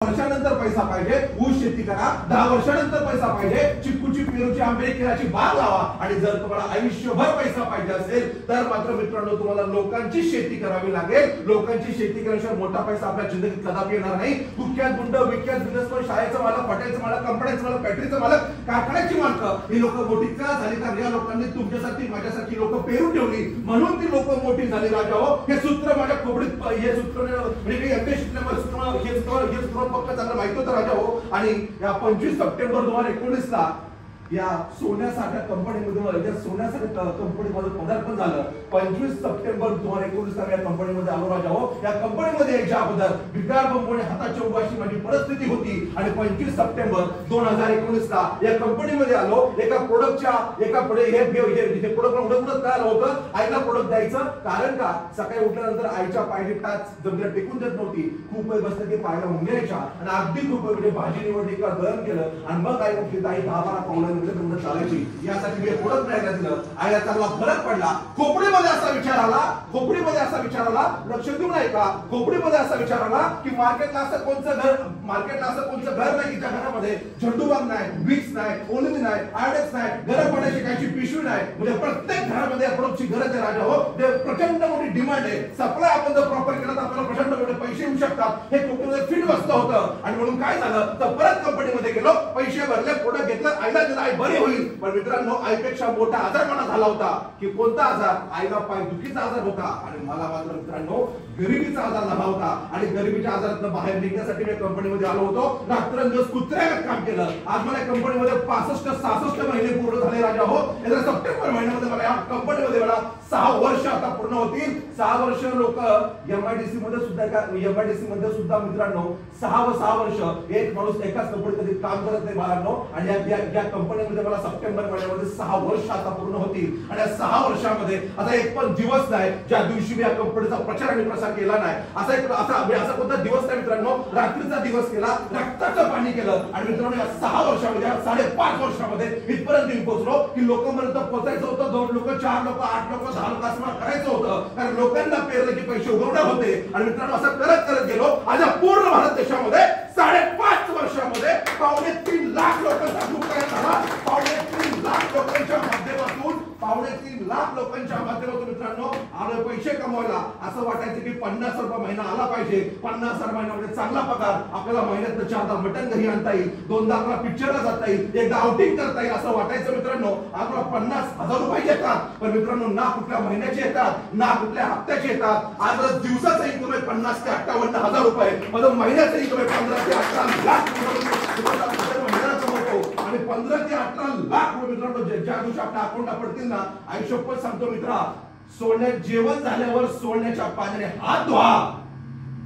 वर्षानंतर पैसा पाहिजे, ऊस शेती करा, 10 वर्षानंतर पैसा पाहिजे, चिक्कूची, पेरूची, आंबे, केळाची बाग लावा. आणि जर तुम्हाला आयुष्यभर पैसा पाहिजे असेल तर मात्र मित्रांनो तुम्हाला लोकांची शेती करावी लागेल. लोकांची शेती केल्याशिवाय मोठा पैसा आपल्या जिंदगीत कदापि येणार नाही. कुख्यात गुंड, विख्यात बिझनेसमॅन, शाळेचं मालक, हॉटेलचं मालक, कंपन्यांचं मालक, फॅक्टरीचं मालक, कारखान्याची मालक ही लोक मोठी का झाली? कारण या लोकांनी तुमच्यासाठी, माझ्यासाठी लोक पेरून ठेवली म्हणून ती लोक मोठी झाली. राजा हो, हे सूत्र माझ्या खोबडीत, हे सूत्र म्हणजे काही सूत्र फक्त त्यांना माहित होतं राजा हो. आणि या 25 सप्टेंबर 2019 ला या सोन्यासारख्या कंपनीमध्ये, सोन्यासारख्या कंपनीमध्ये पदार्पण झालं. 25 सप्टेंबर 2019 ला या कंपनीमध्ये आलो राजा हो. या कंपनीमध्ये यायच्या अगोदर भिकार बंबोने हाताची उभाशी माझी परिस्थिती होती. आणि 25 सप्टेंबर 2019 ला या कंपनीमध्ये आलो. एका प्रोडक्टच्या हे प्रोडक्ट उडत काय होतं, आईला प्रोडक्ट द्यायचं. कारण का, सकाळी उठल्यानंतर आईच्या पायाची टाच जमिनीवर टेकून देत नव्हती. खूप वेळ बसलं की पायाला मुंग्यायच्या आणि अगदी खूप वेळ म्हणजे भाजी निवडली का गरम केलं आणि मग आई म्हटली ताई 10-12 पावलं चालायची. यासाठी मी प्रोडक्ट नाही दिलं. आईला चांगला फरक पडला. खोपडीमध्ये असा विचार आला, लक्ष देऊ नाही का, खोपडीमध्ये असा विचार आला की मार्केटला असं कोणतं घर नाही की ज्या घरामध्ये झेंडूबाग नाही, विक्स नाही, ओलिनी नाही, आयडेक्स नाही, गरम पाण्याची कायची पिशवी नाही. म्हणजे प्रत्येक घरामध्ये या प्रोडक्टची गरज आहे राजा हो. ते प्रचंड मोठी डिमांड आहे. सप्लाय आपण जर प्रॉपर केला तर आपल्याला प्रचंड मोठे पैसे येऊ शकतात. हे खोपडीमध्ये फिट बसलं होतं. आणि म्हणून काय झालं तर परत कंपनीमध्ये गेलो, पैसे भरले, प्रोडक्ट घेतलं, आईला दिला, आई बरी होईल. पण मित्रांनो, आईपेक्षा मोठा आजार मला झाला होता. की कोणता आजार? आईला पाय दुखीचा आजार होता. आणि मला मात्र मित्रांनो गरिबीचा आजार झाला होता. आणि गरिबीच्या आजारातून बाहेर निघण्यासाठी मी कंपनीमध्ये आलो होतो. रात्रंदिवस कुत्र्यागत काम केलं. आज मला कंपनीमध्ये 65-66 महिने पूर्ण झाले राजा हो. येत्या सप्टेंबर महिन्यामध्ये मला या कंपनीमध्ये मला 6 वर्ष आता पूर्ण होतील. 6 वर्ष लोक एमआयडीसी मध्ये सुद्धा मित्रांनो 6 वर्ष एक माणूस एकाच कंपनीत कधी काम करत नाही बाळांनो. आणि या कंपनीमध्ये मला सप्टेंबर महिन्यामध्ये 6 वर्ष आता पूर्ण होतील. आणि या 6 वर्षामध्ये आता एक पण दिवस नाही ज्या दिवशी मी या कंपनीचा प्रचार आणि प्रसार केला नाही. असा कोणता दिवस नाही मित्रांनो. रात्रीचा दिवस केला, रक्ताचं पाणी केलं. आणि मित्रांनो या 6 वर्षामध्ये, 5.5 वर्षामध्ये इथपर्यंत मी पोहोचलो की लोकांपर्यंत पोहोचायचं होतं. 2 लोक, 4 लोक, 8 लोक, 10 लोक असं करायचं होतं. कारण लोकांना पेरले की पैसे उगवणार होते. आणि मित्रांनो असं करत गेलो. आज पूर्ण भारत देशामध्ये 5.5 वर्षामध्ये 3.25 लाख लोकांचा ग्रुप तयार झाला. 3.25 लाख लोकांच्या माध्यमातून 3.25 लाख लोकांच्या माध्यमातून मित्रांनो आले पैसे कमवायला. असं वाटायचं की 50 रुपये महिना आला पाहिजे. 50,000 महिन्यामध्ये चांगला पगार, आपल्याला महिन्यात 4दा मटन घरी आणता येईल, 2दा आपला पिक्चरला जाता येईल, एकदा आउटिंग करता येईल असं वाटायचं मित्रांनो. आपल्याला 50,000 रुपये येतात. पण मित्रांनो ना कुठल्या महिन्याचे येतात, ना कुठल्या हप्त्याचे येतात. आज दिवसाचा इन्कम आहे 50 ते 58,000 रुपये. माझं महिन्याचं इन्कम आहे 15 ते 18 लाख आणि 15 ते 18 लाख मित्रांनो ज्या दिवशी आपल्या अकाउंटला पडतील ना, आयुष्यभर सांगतो मित्रा, सोडण्यात जेवण झाल्यावर सोडण्याच्या पाण्याने हात धुवा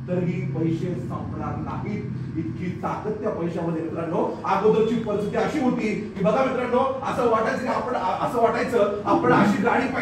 तरीही पैसे संपणार नाहीत. इतकी ताकद त्या पैशामध्ये मित्रांनो. अगोदरची परिस्थिती अशी होती की बघा मित्रांनो, असं वाटायचं आपण अशी गाडी पाहिजे.